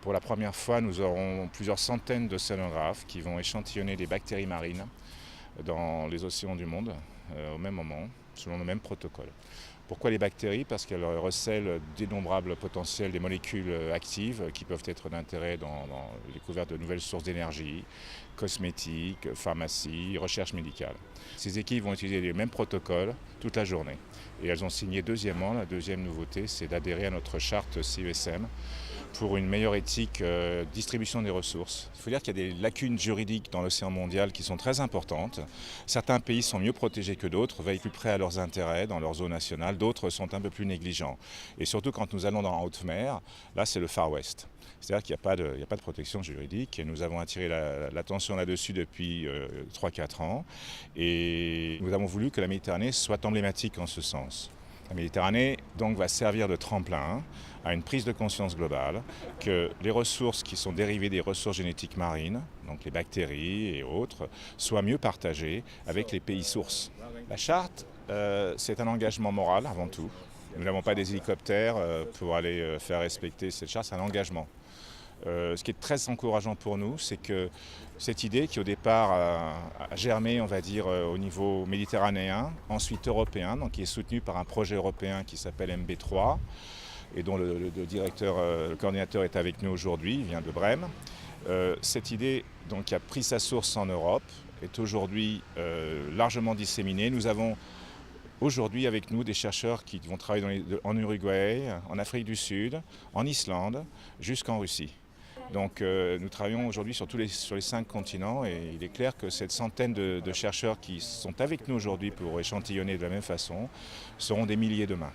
Pour la première fois, nous aurons plusieurs centaines d'océanographes qui vont échantillonner des bactéries marines dans les océans du monde au même moment, selon le même protocole. Pourquoi les bactéries? Parce qu'elles recèlent d'innombrables potentiels des molécules actives qui peuvent être d'intérêt dans la découverte de nouvelles sources d'énergie, cosmétiques, pharmacie, recherche médicale. Ces équipes vont utiliser les mêmes protocoles toute la journée. Et elles ont signé deuxièmement, la deuxième nouveauté, c'est d'adhérer à notre charte CESM pour une meilleure éthique distribution des ressources. Il faut dire qu'il y a des lacunes juridiques dans l'océan mondial qui sont très importantes. Certains pays sont mieux protégés que d'autres, veillent plus près à leurs intérêts dans leur zone nationale, d'autres sont un peu plus négligents. Et surtout quand nous allons dans la haute mer, là c'est le Far West. C'est-à-dire qu'il n'y a pas de protection juridique et nous avons attiré l'attention là-dessus depuis 3-4 ans et nous avons voulu que la Méditerranée soit emblématique en ce sens. La Méditerranée donc va servir de tremplin à une prise de conscience globale que les ressources qui sont dérivées des ressources génétiques marines, donc les bactéries et autres, soient mieux partagées avec les pays sources. La charte, c'est un engagement moral avant tout. Nous n'avons pas des hélicoptères pour aller faire respecter cette charte, c'est un engagement. Ce qui est très encourageant pour nous, c'est que cette idée qui au départ a germé, on va dire, au niveau méditerranéen, ensuite européen, donc qui est soutenue par un projet européen qui s'appelle MB3 et dont le directeur, le coordinateur est avec nous aujourd'hui, il vient de Brême. Cette idée donc, qui a pris sa source en Europe est aujourd'hui largement disséminée. Nous avons aujourd'hui avec nous des chercheurs qui vont travailler en Uruguay, en Afrique du Sud, en Islande, jusqu'en Russie. Donc nous travaillons aujourd'hui sur les 5 continents et il est clair que cette centaine de chercheurs qui sont avec nous aujourd'hui pour échantillonner de la même façon seront des milliers demain.